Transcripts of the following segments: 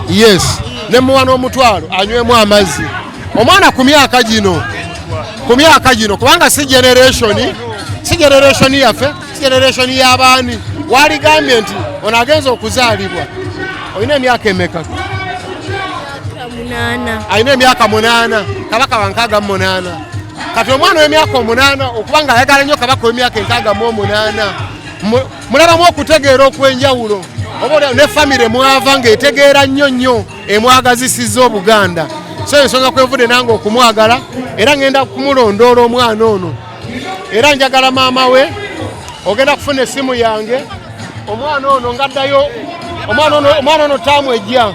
Yes. Ne muwana omutwalo anywemu amazzi. Omwana ku myaka gino kubanga si generation yaffe, si generation y'abaani. Waligambye nti ono agenza okuzaalibwa. Olina emyaka emeka? 8. Alina emyaka 8. Kabaka wa 68. Kati omwana w'emyaka 8 okubanga ayagala nnyo kabaka w'emyaka 68. Mulabamu okutegeera okwenjawulo. Oba ne famire mwava ng'etegeera nnyo emwagazisizza Obuganda. So ensonga kwenvudde nange okumwagala era ngenda kumulondoola omwana ono. Era njagala maama we ogenda kufuna essimu yange. Omwana ono ngaddayo omwana ono taamu ejja.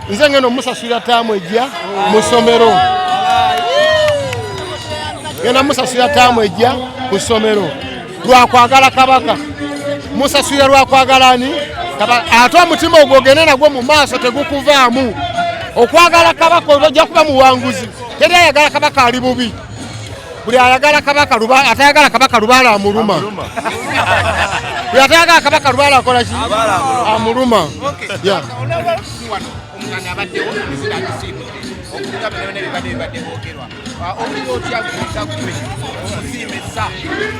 Nze ngeno musasira taamu ejja mu ssomero. Ngenda musasira taamu ejja ku ssomero. Lwakwagala kabaka. Musasira lwakwagala ani? Ate omutima ogwo ogenda nagwo mu maaso tegukuvaamu. Okwagala kabaka ojja kuba muwanguzi. Teri ayagala kabaka ali bubi. Buli ayagala kabaka atayagala kabaka lubaala amuluma. Buli atayagala kabaka lubaala akola ki? Amuluma. Yeah.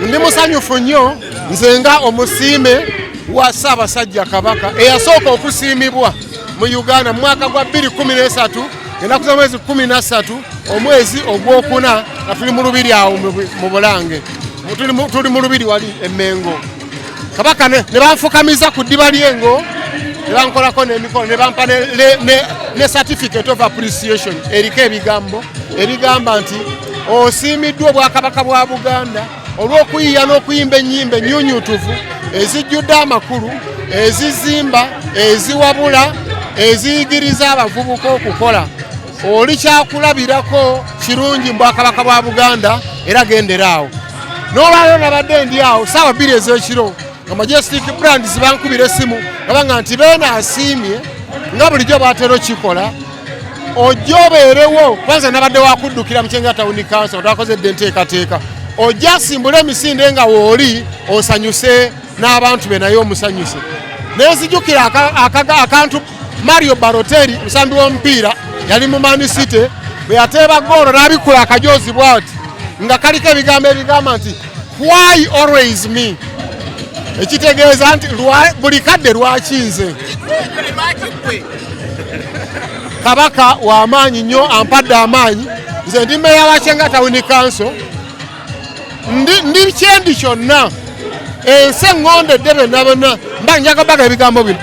Ndi musanyufu nnyo nze nga omusiime wa Ssaabasajja Kabaka eyasooka okusiimibwa mu Uganda mu mwaka gwa 2013 ennaku z'omwezi 13 omwezi ogwokuna nga tuli mu lubiri awo mu Bulange tuli mu lubiri wali Emmengo. Kabaka ne banfukamiza ku ddiba ly'engo ne bankolako n'emikono ne bampa ne certificate of appreciation eriko ebigamba nti osiimiddwa Obwakabaka bwa Buganda olw'okuyiiya n'okuyimba ennyimba ennyunyuutuvu ezijjudde amakulu ezizimba eziwabula eziyigiriza abavubuka okukola. Oli kyakulabirako kirungi mu Bwakabaka bwa Buganda era genderaawo. N'olwaliro nabadde ndi awo ssaawa 2 ez'ekiro nga Majestic Brands bankubira essimu nga nti beena asiimye nga bulijjo batera okikola ojja obeerewo. Kwanza nabadde wakuddukira mu Kyenga Town Council twakozedde enteekateeka ojja asimbule emisinde nga wooli osanyuse n'abantu be naye omusanyuse. Nenzijukira akantu Mario Balotelli musambi w'omupiira yali mu Man City bwe yateeba goolo n'abikula akajoozi bw'ati nga kaliko ebigambo ebigamba nti why always me, ekitegeeza nti buli kadde lwaki nze. Kabaka w'amaanyi nnyo ampadde amaanyi. Nze ndi mmeeya wa Kyenga Town Council ndi kyendi kyonna ensi eŋŋondedde bonna mba njaga baga ebigambo bino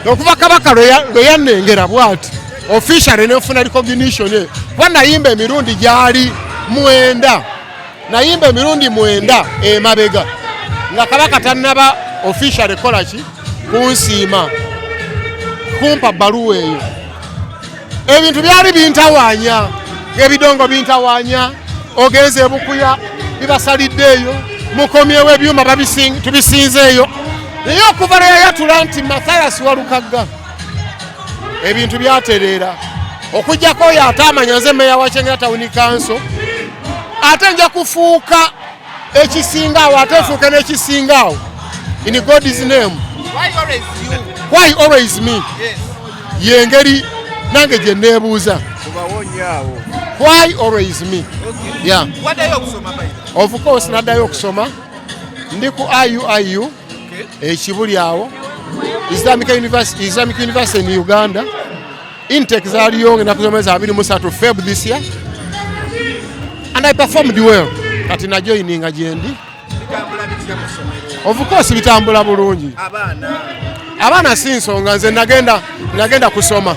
okuva kabaka lwe yannengera bw'ati officially nenfuna recognition kuba nayimba emirundi gyali 9 nayimba emirundi 9 emabega nga kabaka tannaba officially kola ki kunsiima kumpa bbaluwa eyo. Ebintu byali bintawaanya ebidongo bintawaanya ogenze ebukuya bibasaliddeeyo mukomyewo ebyuma tubisinzeeyo naye okuva lwe yayatula nti Mathias Walukaga ebintu byatereera okujjako oyo ate amanya nze mmeeya wa Kyenga Town Council ate nja kufuuka ekisingaawo ate efuuke n'ekisingaawo in God's name. Why always me? Yes. Yengeri nange gye neebuuza. Why always me? Okay. Yeah. Waddayo okusoma bayi? Of course naddayo okusoma. Ndi ku IUIU. Okay. Ekibuli awo. Islamic University in Uganda. Intake zaaliyo ennaku z'omwezi 23 Feb this year. And I performed well. Kati na joininga gye ndi. Of course bitambula bulungi. Abaana si nsonga nze nagenda kusoma.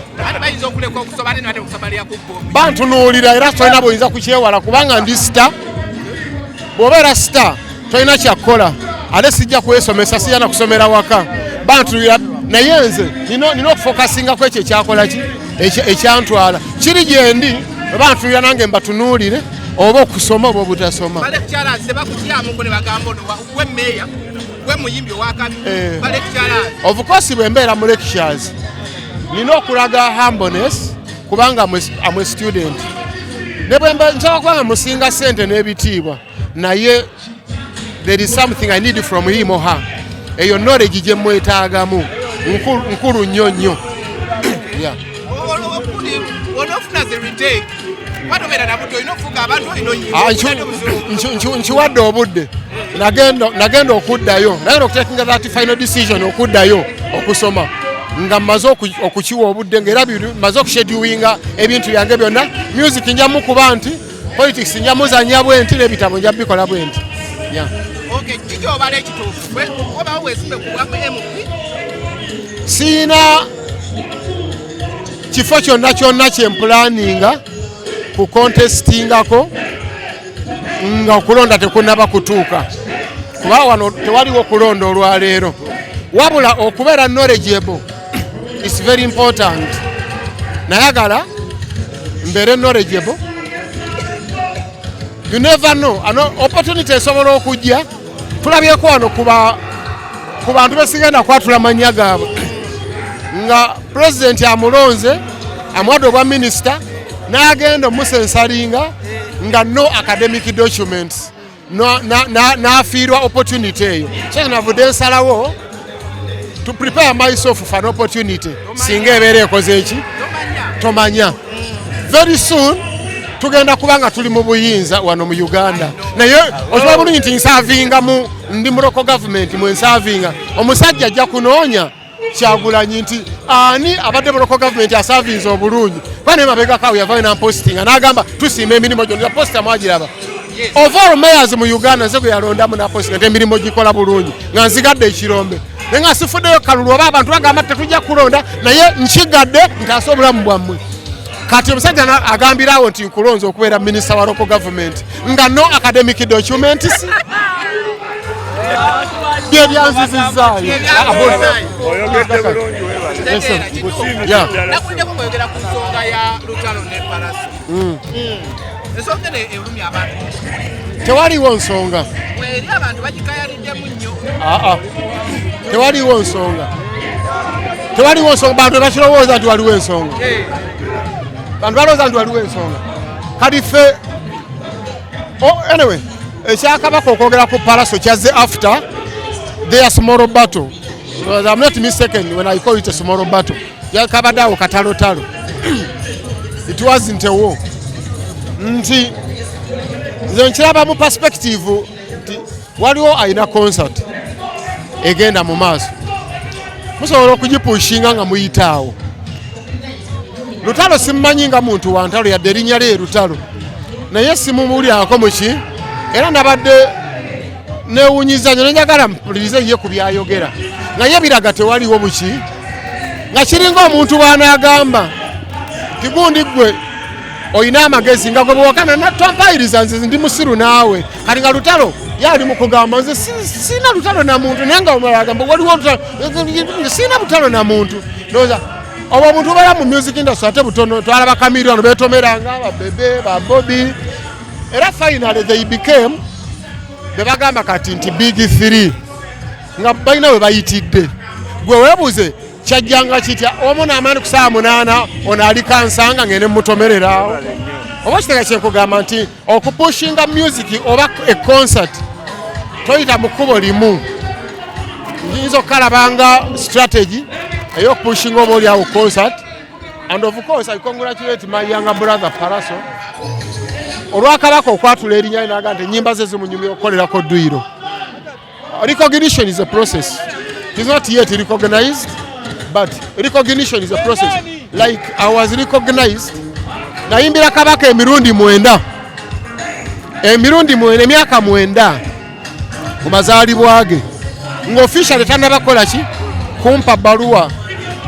Bantunuulira era tolina bw'oyinza kukyewala kubanga ndi star. Bw'obeera star tolina kyakkola ate sijja kwesomesa siyana kusomera waka. Bantunuulira naye nze nina okufokasinga ku ekyo ekyakola ki ekyantwala kiri gye ndi bantunuulira nange mbatunuulire oba okusoma oba obutasoma. Of course bwe mbeera mu lectures nina okulaga humbleness kubanga I'm a student. Ne bwe nsobola kubanga musinga ssente n'ebitiibwa naye there is something I need from him or her. Eyo knowledge gye mwetaagamu nkulu nnyo. Nkiwadde obudde nagenda okuddayo okutakinga that final decision okuddayo okusoma nga mmaze okukiwa obudde ng'era maze okushedulwinga ebintu byange byonna. Music njamu kuba nti politics njamuzanya bwe nti n'ebitabo nja bikola bwe nti. Siina kifo kyonna kyempulaninga ku contestingako nga okulonda tekunaba kutuuka kuba wano tewaliwo kulonda olwaleero wabula okubeera knowledgeable is very important. Nayagala mbeere knowledgeable. You never know opportunity esobola okujja. Tulabyeko wano ku bantu besigenda kwatula manya gaabwe nga president amulonze amwadde obwa minister n'agenda omusensalinga nga no academic documents n'afiirwa opportunity eyo. So navudde nsalawo to prepare myself for an opportunity singa ebeera ekoze eki tomanya. Very soon tugenda kubanga tuli mu buyinza wano mu Uganda naye okiba bulungi nti nsaavinga ndi mu local government mwensaavinga omusajja ajja kunoonya Kyagulanyi nti ani abadde mu local government asaavinze obulungi bane mabega kawe yavayo nampostinga n'agamba tusiima emirimu gyonna posta mwagiraba. Of all mayors mu Uganda nze gwe yalondamu napostinga nti emirimu gikola bulungi nga nzigadde ekirombe naye nga sifuddeyo kalulu oba abantu bagamba tetujja kulonda naye nkigadde ntaasa obulamu bwammwe. Kati omusajja agambirawo nti nkulonze okubeera minisita wa local government nga no academic documents byanzizizaayo. Oyogedde bulungi nakuddeko mwogera ku nsonga ya lutalo ne Palaso. Ensonga erumya abantu. Tewaliwo nsonga. Eri abantu bagikayaliddemu nnyo. Tewaliwo nsonga. Bantu bakirowooza nti waliwo ensonga. Bantu balowooza nti waliwo ensonga. Kati ffe anyway ekyakabaka okwogera ku Palaso kyazze after their small battle. I'm not mistaken when I call it a small battle. Yakabaddawo katalotalo. It wasn't a war. Nti nze nkiraba mu perspective nti waliwo ayina concert egenda mu maaso musobola okugipushinga nga muyitaawo. Lutalo simmanyi nga muntu wa ntalo yadde erinnya lye Lutalo naye simumulyako muki era nabadde neewunyiza nnyo nenjagala mpulirize ye ku byayogera nga ye biraga tewaliwo buki nga kiringa omuntu bw'anaagamba tigundi gwe oyina amagezi nga gwe bw'okana tompayiriza nze ndi musiru naawe kati nga Lutalo yali mu kugamba nze sina lutalo na muntu naye nga omulala agamba waliwo lutalo sina lutalo na muntu ndowooza obwo omuntu obeera mu music industry ate butono twalaba Kamiliyoni beetomeranga babebe babobi era finally they became bebagamba kati nti big 3 nga balina we bayitidde gwe weebuze kyajjanga kitya omu n'amaani ku ssaawa 8 ono ali kansanga ngende mutomereraawo oba kitega kyenkugamba nti okupushinga music oba a concert toyita mu kkubo limu nyinza okukalabanga strategy ey'okupushinga oba oli awo concert and of course I congratulate my younger brother Palaso olwakabaka okwatula erinnya naga nti ennyimba ze zimunyumira okukolerako dduyiro. Recognition is a process. It is not yet recognized, but recognition is a process. Like I was recognized nayimbira kabaka emirundi 9 emyaka 9 mu mazaalibwa ge ng'officially tannabakola ki kumpa baluwa.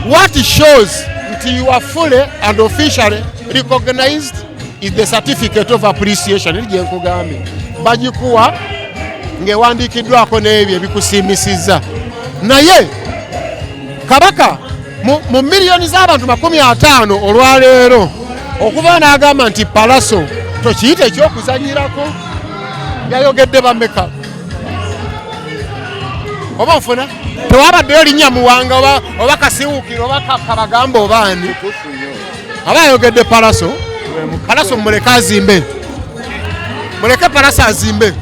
What shows nti you are fully and officially recognized is the certificate of appreciation. Eri nkugambye bagikuwa ng'ewandiikiddwako n'ebyo ebikusiimisiza naye kabaka mu miliyoni z'abantu 50 olwaleero okuba n'agamba nti Palaso tokiyita ekyokuzanyirako yayogedde bameka oba nfuna tewabaddeyo linnya Muwanga oba Kasiwukiro oba Kabagamba obaani aba ayogedde Palaso muleke azimbe muleke Palaso azimbe.